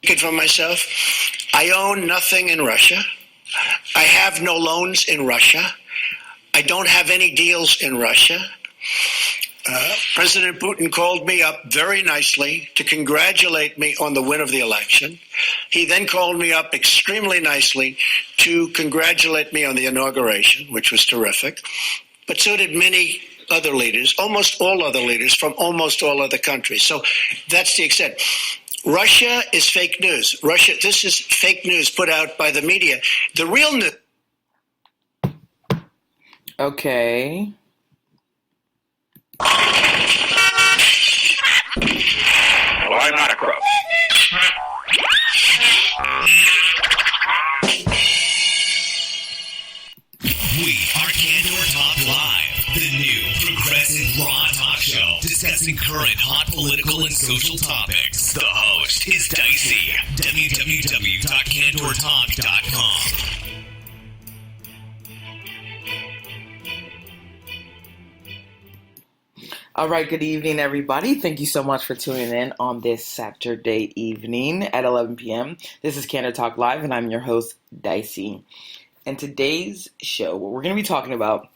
For myself, I own nothing in Russia. I have no loans in Russia. I don't have any deals in Russia. President Putin called me up very nicely to congratulate me on the win of the election. He then called me up extremely nicely to congratulate me on the inauguration, which was terrific. But so did many other leaders, almost all other leaders from almost all other countries. So that's the extent. Russia is fake news. This is fake news put out by the media. The real news. Okay. Well, I'm not a crook. We are Candor Talk Live, the new progressive raw talk show discussing current hot political and social topics. The host is DICESI, www.candortalk.com. All right, good evening, everybody. Thank you so much for tuning in on this Saturday evening at 11 p.m. This is Candor Talk Live, and I'm your host, Dicey. And today's show, what we're going to be talking about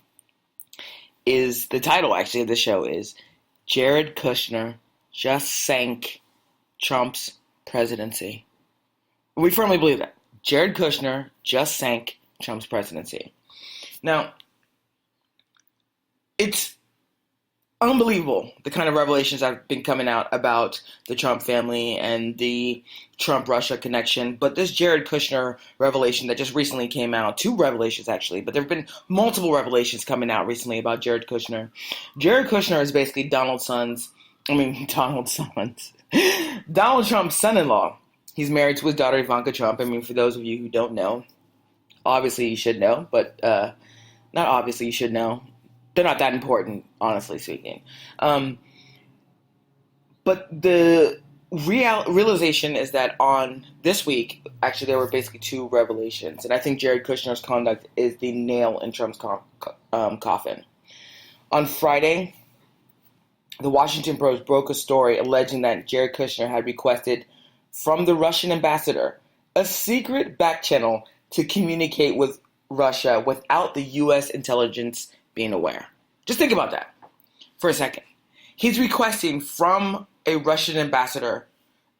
is, the title actually of the show is Jared Kushner just sank Trump's presidency. We firmly believe that. Jared Kushner just sank Trump's presidency. Now, it's unbelievable the kind of revelations that have been coming out about the Trump family and the Trump-Russia connection. But this Jared Kushner revelation that just recently came out, two revelations actually, but there have been multiple revelations coming out recently about Jared Kushner. Jared Kushner is basically Donald Trump's son-in-law. He's married to his daughter Ivanka Trump. I mean, for those of you who don't know, obviously you should know, but not obviously you should know. They're not that important, honestly speaking. But the realization is that on this week, actually, there were basically two revelations. And I think Jared Kushner's conduct is the nail in Trump's coffin. On Friday, the Washington Post broke a story alleging that Jared Kushner had requested from the Russian ambassador a secret back channel to communicate with Russia without the U.S. intelligence being aware. Just think about that for a second. He's requesting from a Russian ambassador,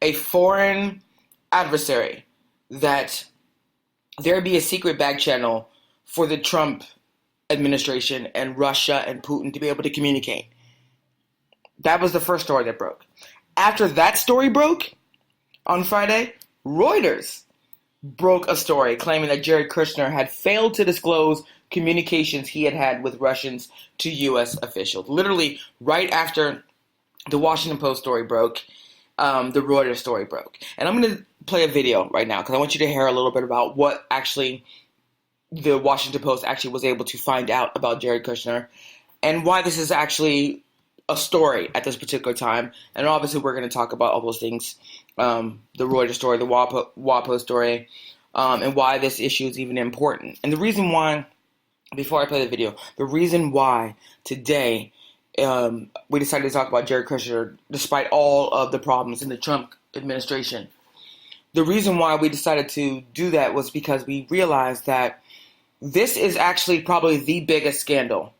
a foreign adversary, that there be a secret back channel for the Trump administration and Russia and Putin to be able to communicate. That was the first story that broke. After that story broke on Friday, Reuters broke a story claiming that Jared Kushner had failed to disclose communications he had had with Russians to U.S. officials. Literally, right after the Washington Post story broke, the Reuters story broke. And I'm going to play a video right now because I want you to hear a little bit about what actually the Washington Post actually was able to find out about Jared Kushner and why this is actually a story at this particular time. And obviously, we're going to talk about all those things, the Reuters story, the WAPO story, and why this issue is even important. And the reason why, before I play the video, the reason why today we decided to talk about Jared Kushner, despite all of the problems in the Trump administration, the reason why we decided to do that was because we realized that this is actually probably the biggest scandal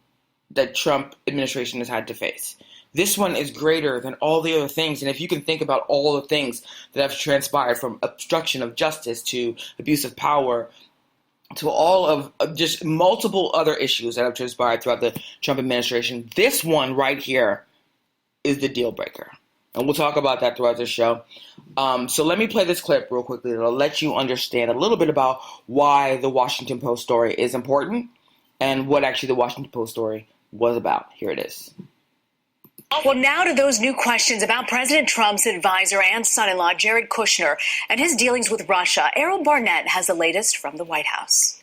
that Trump administration has had to face. This one is greater than all the other things. And if you can think about all the things that have transpired, from obstruction of justice to abuse of power to all of just multiple other issues that have transpired throughout the Trump administration, this one right here is the deal breaker. And we'll talk about that throughout the show. So let me play this clip real quickly. It'll let you understand a little bit about why the Washington Post story is important and what actually the Washington Post story was about. Here it is. Well, now to those new questions about President Trump's advisor and son-in-law, Jared Kushner, and his dealings with Russia. Errol Barnett has the latest from the White House.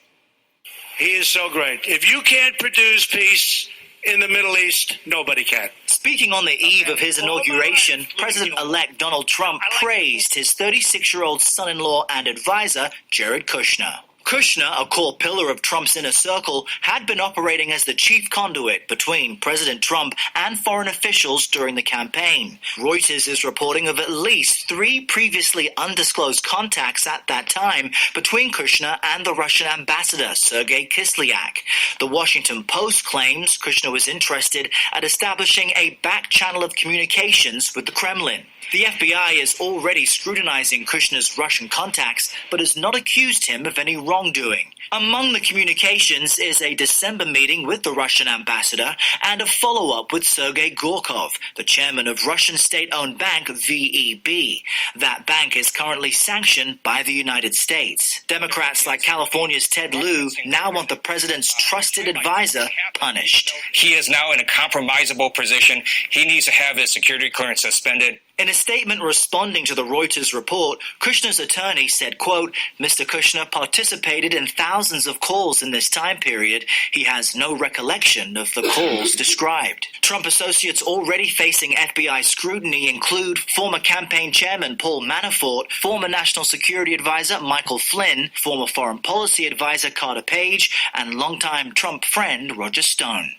He is so great. If you can't produce peace in the Middle East, nobody can. Speaking on the eve of his inauguration, President-elect Donald Trump praised his 36-year-old son-in-law and advisor, Jared Kushner. Kushner, a core pillar of Trump's inner circle, had been operating as the chief conduit between President Trump and foreign officials during the campaign. Reuters is reporting of at least 3 previously undisclosed contacts at that time between Kushner and the Russian ambassador, Sergei Kislyak. The Washington Post claims Kushner was interested at establishing a back channel of communications with the Kremlin. The FBI is already scrutinizing Kushner's Russian contacts, but has not accused him of any wrongdoing. Among the communications is a December meeting with the Russian ambassador and a follow-up with Sergei Gorkov, the chairman of Russian state-owned bank VEB. That bank is currently sanctioned by the United States. Democrats like California's Ted Lieu now want the president's trusted advisor punished. He is now in a compromisable position. He needs to have his security clearance suspended. In a statement responding to the Reuters report, Kushner's attorney said, quote, Mr. Kushner participated in thousands of calls in this time period. He has no recollection of the calls described. Trump associates already facing FBI scrutiny include former campaign chairman Paul Manafort, former National Security Advisor Michael Flynn, former Foreign Policy Advisor Carter Page, and longtime Trump friend Roger Stone.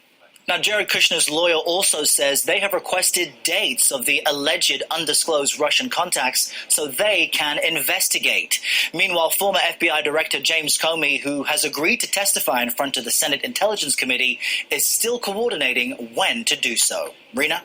Now, Jared Kushner's lawyer also says they have requested dates of the alleged undisclosed Russian contacts so they can investigate. Meanwhile, former FBI Director James Comey, who has agreed to testify in front of the Senate Intelligence Committee, is still coordinating when to do so. Rena?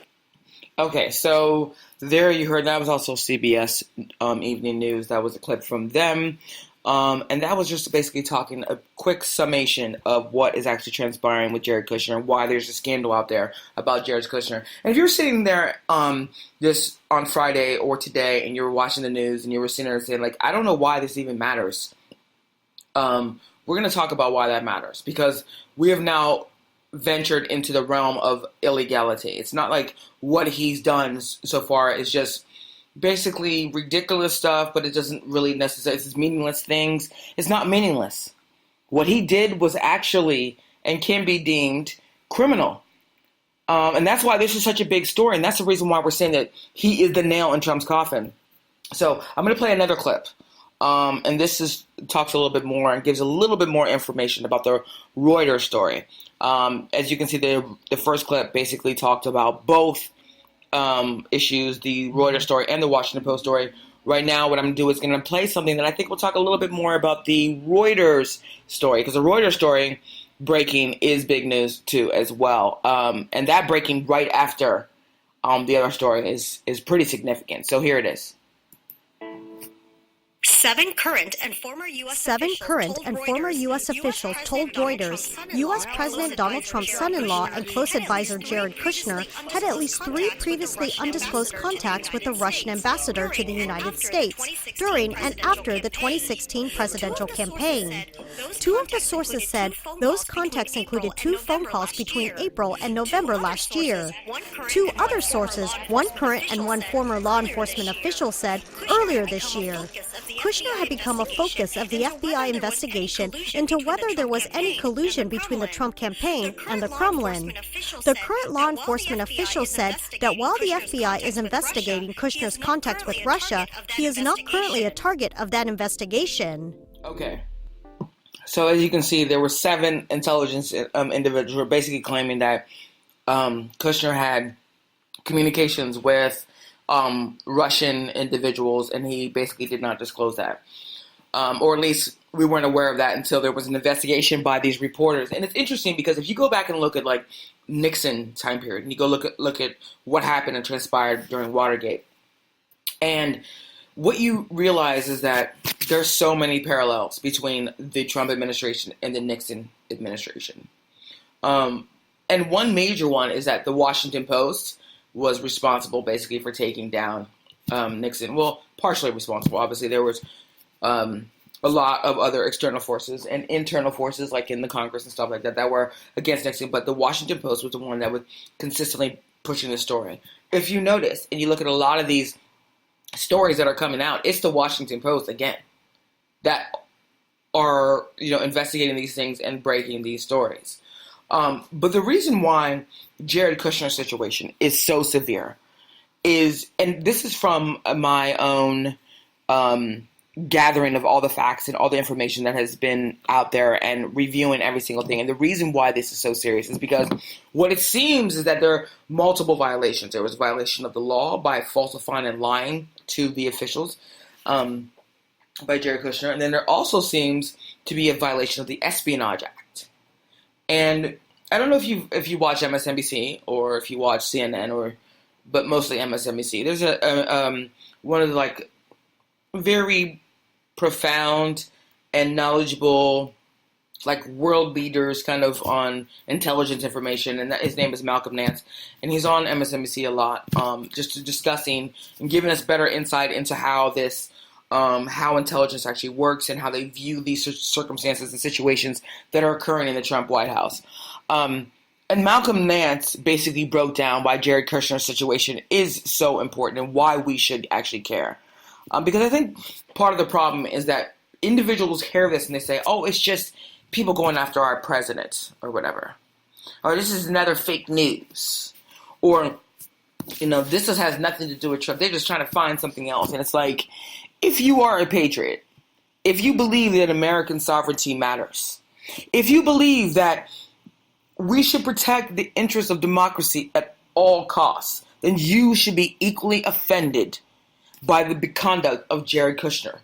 Okay, so there you heard, that was also CBS Evening News. That was a clip from them. And that was just basically talking a quick summation of what is actually transpiring with Jared Kushner and why there's a scandal out there about Jared Kushner. And if you're sitting there this on Friday or today and you're watching the news and you were sitting there saying, like, I don't know why this even matters, we're going to talk about why that matters, because we have now ventured into the realm of illegality. It's not like what he's done so far is just basically ridiculous stuff, but it doesn't really necessarily, it's meaningless things. It's not meaningless. What he did was actually and can be deemed criminal. And that's why this is such a big story, and that's the reason why we're saying that he is the nail in Trump's coffin. So I'm going to play another clip. And this talks a little bit more and gives a little bit more information about the Reuters story. As you can see, the first clip basically talked about both issues, the Reuters story and the Washington Post story. Right now, what I'm going to do is going to play something that I think will talk a little bit more about the Reuters story, because the Reuters story breaking is big news too as well. And that breaking right after the other story is pretty significant. So here it is. Seven current and former U.S. officials told Reuters U.S. President Donald Trump's son-in-law and close advisor Jared Kushner had at least 3 previously undisclosed contacts with the Russian ambassador to the United States during and after the 2016 presidential campaign. 2 of the sources said those contacts included 2 phone calls between April and November last year. 2 other sources, one current and one former law enforcement official, said earlier this year Kushner had become a focus of the FBI investigation into whether there was any collusion between the Trump campaign and the Kremlin. The current law enforcement official said that while the FBI is investigating Kushner's contacts with Russia, he is not currently a target of that investigation. Okay. So as you can see, there were 7 intelligence individuals who were basically claiming that Kushner had communications with Russian individuals, and he basically did not disclose that. Or at least we weren't aware of that until there was an investigation by these reporters. And it's interesting because if you go back and look at like Nixon time period, and you go look at what happened and transpired during Watergate, and what you realize is that there's so many parallels between the Trump administration and the Nixon administration. And one major one is that the Washington Post was responsible basically for taking down Nixon. Well, partially responsible. Obviously, there was a lot of other external forces and internal forces, like in the Congress and stuff like that, that were against Nixon. But the Washington Post was the one that was consistently pushing the story. If you notice, and you look at a lot of these stories that are coming out, it's the Washington Post, again, that are, investigating these things and breaking these stories. But the reason why Jared Kushner's situation is so severe is, and this is from my own gathering of all the facts and all the information that has been out there and reviewing every single thing. And the reason why this is so serious is because what it seems is that there are multiple violations. There was a violation of the law by falsifying and lying to the officials by Jared Kushner. And then there also seems to be a violation of the Espionage Act. And I don't know if you watch MSNBC or if you watch CNN but mostly MSNBC. There's one of the very profound and knowledgeable world leaders kind of on intelligence information, and his name is Malcolm Nance, and he's on MSNBC a lot, just discussing and giving us better insight into how intelligence actually works and how they view these circumstances and situations that are occurring in the Trump White House. And Malcolm Nance basically broke down why Jared Kushner's situation is so important and why we should actually care. Because I think part of the problem is that individuals hear this and they say, oh, it's just people going after our president or whatever. Or this is another fake news. Or, this just has nothing to do with Trump. They're just trying to find something else. And it's like, if you are a patriot, if you believe that American sovereignty matters, if you believe that we should protect the interests of democracy at all costs, then you should be equally offended by the conduct of Jared Kushner.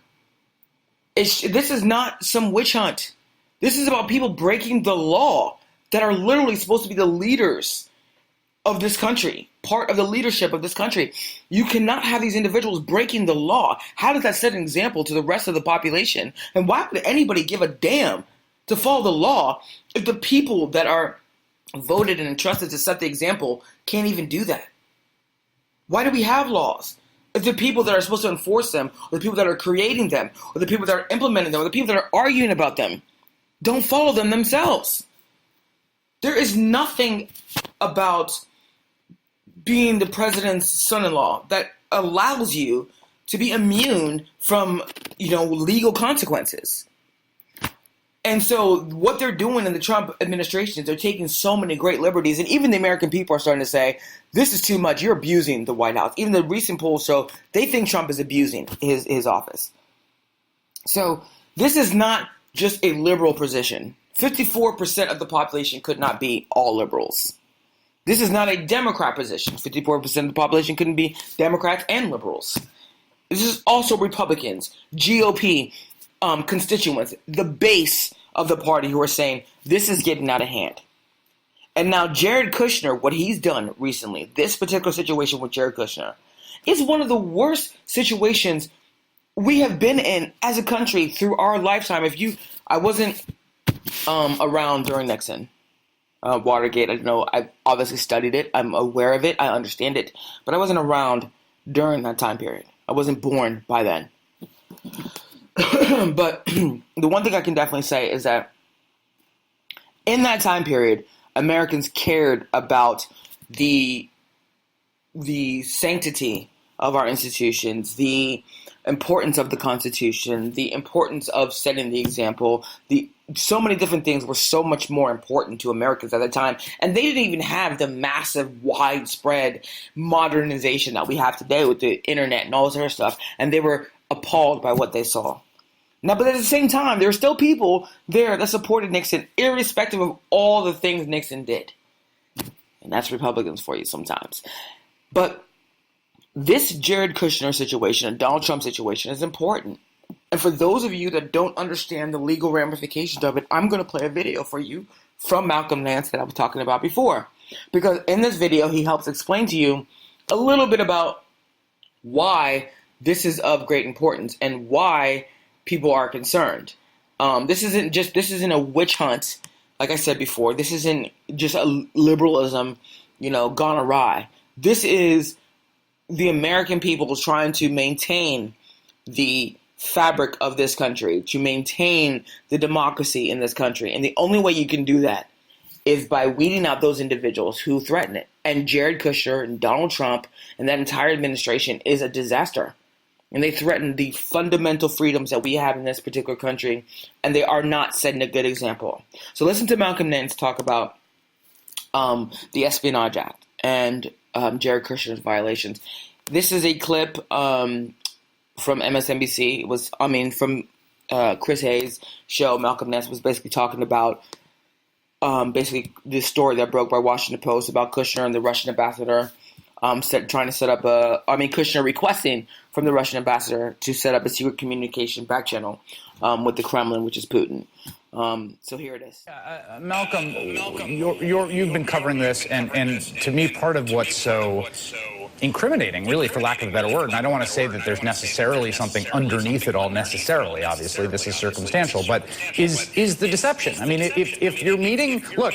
This is not some witch hunt. This is about people breaking the law that are literally supposed to be the leaders of this country, part of the leadership of this country. You cannot have these individuals breaking the law. How does that set an example to the rest of the population? And why would anybody give a damn to follow the law if the people that are voted and entrusted to set the example can't even do that? Why do we have laws? If the people that are supposed to enforce them, or the people that are creating them, or the people that are implementing them, or the people that are arguing about them, don't follow them themselves. There is nothing about being the president's son-in-law that allows you to be immune from, legal consequences. And so what they're doing in the Trump administration is they're taking so many great liberties, and even the American people are starting to say, this is too much, you're abusing the White House. Even the recent polls show they think Trump is abusing his office. So this is not just a liberal position. 54% of the population could not be all liberals. This is not a Democrat position. 54% of the population couldn't be Democrats and liberals. This is also Republicans, GOP, constituents, the base of the party who are saying this is getting out of hand. And now Jared Kushner, what he's done recently, this particular situation with Jared Kushner, is one of the worst situations we have been in as a country through our lifetime. I wasn't around during Nixon, Watergate. I know I obviously studied it. I'm aware of it. I understand it. But I wasn't around during that time period. I wasn't born by then. But the one thing I can definitely say is that in that time period, Americans cared about the sanctity of our institutions, the importance of the Constitution, the importance of setting the example. So many different things were so much more important to Americans at the time. And they didn't even have the massive, widespread modernization that we have today with the internet and all this other stuff. And they were appalled by what they saw. Now, but at the same time, there are still people there that supported Nixon, irrespective of all the things Nixon did. And that's Republicans for you sometimes. But this Jared Kushner situation and Donald Trump situation is important. And for those of you that don't understand the legal ramifications of it, I'm going to play a video for you from Malcolm Nance that I was talking about before. Because in this video, he helps explain to you a little bit about why this is of great importance and why people are concerned. This isn't a witch hunt, like I said before. This isn't just a liberalism, gone awry. This is the American people trying to maintain the fabric of this country, to maintain the democracy in this country. And the only way you can do that is by weeding out those individuals who threaten it. And Jared Kushner and Donald Trump and that entire administration is a disaster. And they threaten the fundamental freedoms that we have in this particular country, and they are not setting a good example. So listen to Malcolm Nance talk about the Espionage Act and Jared Kushner's violations. This is a clip from MSNBC from Chris Hayes' show, Malcolm Ness was basically talking about basically the story that broke by Washington Post about Kushner and the Russian ambassador trying to set up Kushner requesting from the Russian ambassador to set up a secret communication back channel with the Kremlin, which is Putin. So here it is. Malcolm, you've been covering this, and to me, part of what's so incriminating, really, for lack of a better word, and I don't want to say that there's necessarily something underneath it all necessarily, obviously, this is circumstantial, but is the deception. I mean, if you're meeting, look,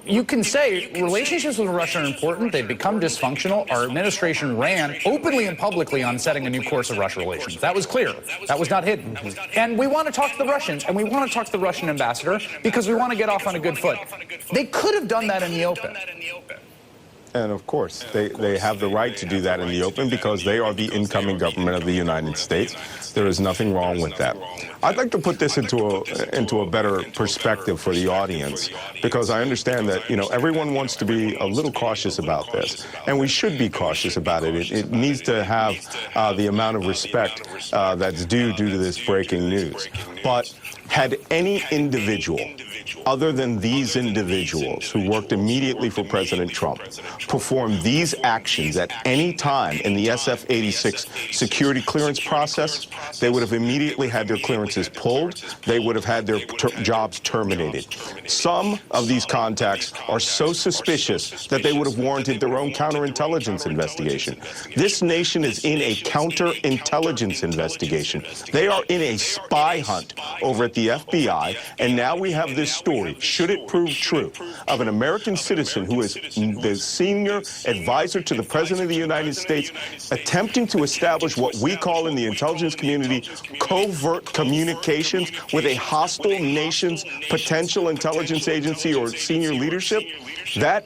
you can say relationships with Russia are important, they've become dysfunctional, our administration ran openly and publicly on setting a new course of Russia relations. That was clear. That was not hidden. And we want to talk to the Russians, and we want to talk to the Russian ambassador because we want to get off on a good foot. They could have done that in the open. And of course, they have the right to do that in the open because they are the incoming government of the United States. There is nothing wrong with that. I'd like to put this into a better perspective for the audience, because I understand that, everyone wants to be a little cautious about this, and we should be cautious about it. It needs to have the amount of respect that's due to this breaking news. But had any individual, other than these individuals who worked immediately for President Trump, performed these actions at any time in the SF-86 security clearance process, they would have immediately had their clearances pulled. They would have had their jobs terminated. Some of these contacts are so suspicious that they would have warranted their own counterintelligence investigation. This nation is in a counterintelligence investigation. They are in a spy hunt over at the FBI, and now we have this story, should it prove true, of an American citizen who is the senior advisor to the President of the United States attempting to establish what we call in the intelligence community covert communications with a hostile nation's potential intelligence agency or senior leadership. That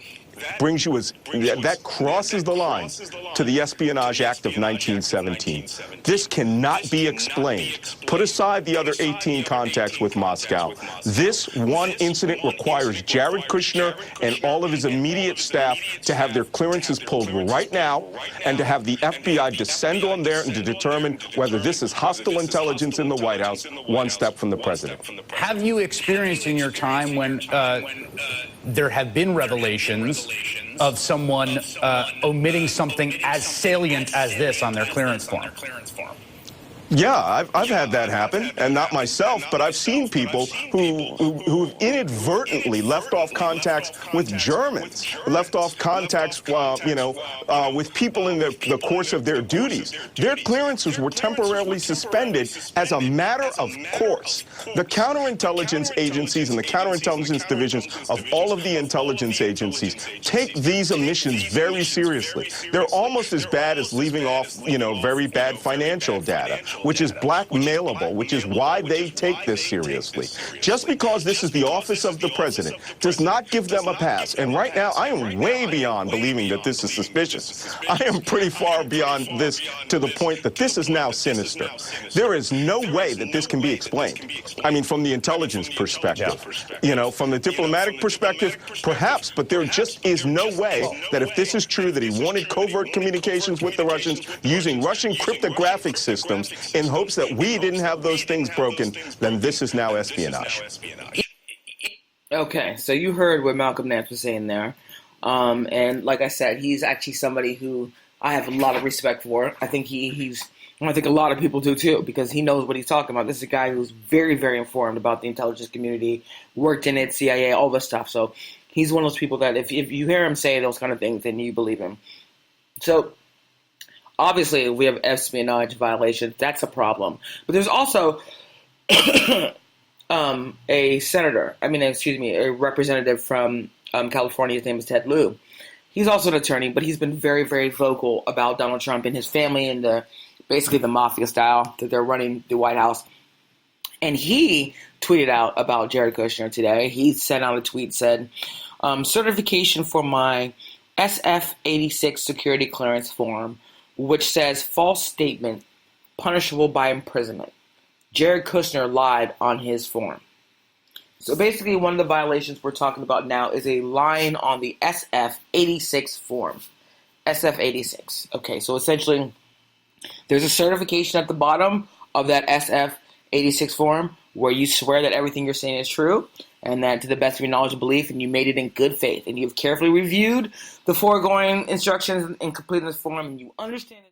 crosses the line to the Espionage Act of 1917. This cannot be explained. Put aside the other 18 contacts with Moscow. This one incident requires Jared Kushner and all of his immediate staff to have their clearances pulled right now and to have the FBI descend on there and to determine whether this is hostile intelligence in the White House, one step from the president. Have you experienced in your time when there have been revelations of someone omitting something as salient as this on their clearance form? Yeah, I've had that happen, and not myself, but I've seen people who inadvertently left off contacts with Germans, left off contacts, with people in the course of their duties. Their clearances were temporarily suspended as a matter of course. The counterintelligence agencies and the counterintelligence divisions of all of the intelligence agencies take these omissions very seriously. They're almost as bad as leaving off, very bad financial data, which is blackmailable, which is why they take this seriously. Just because this is the office of the president does not give them a pass. And right now, I am way beyond believing that this is suspicious. I am pretty far beyond this to the point that this is now sinister. There is no way that this can be explained. I mean, from the intelligence perspective, from the diplomatic perspective, perhaps, but there just is no way that if this is true, that he wanted covert communications with the Russians using Russian cryptographic systems in hopes that we didn't have those things broken, then this is now espionage. Okay, so you heard what Malcolm Nance was saying there. And like I said, he's actually somebody who I have a lot of respect for. I think I think a lot of people do too, because he knows what he's talking about. This is a guy who's very, very informed about the intelligence community, worked in it, CIA, all this stuff. So he's one of those people that if you hear him say those kind of things, then you believe him. So obviously, we have espionage violations. That's a problem. But there's also a representative from California. His name is Ted Lieu. He's also an attorney, but he's been very, very vocal about Donald Trump and his family and basically the mafia style that they're running the White House. And he tweeted out about Jared Kushner today. He sent out a tweet, said, certification for my SF-86 security clearance form, which says false statement, punishable by imprisonment. Jared Kushner lied on his form. So basically one of the violations we're talking about now is a line on the SF-86 form. SF-86. Okay, so essentially There's a certification at the bottom of that SF-86 form where you swear that everything you're saying is true and that to the best of your knowledge and belief, and you made it in good faith, and you've carefully reviewed the foregoing instructions and completed this form, and you understand it.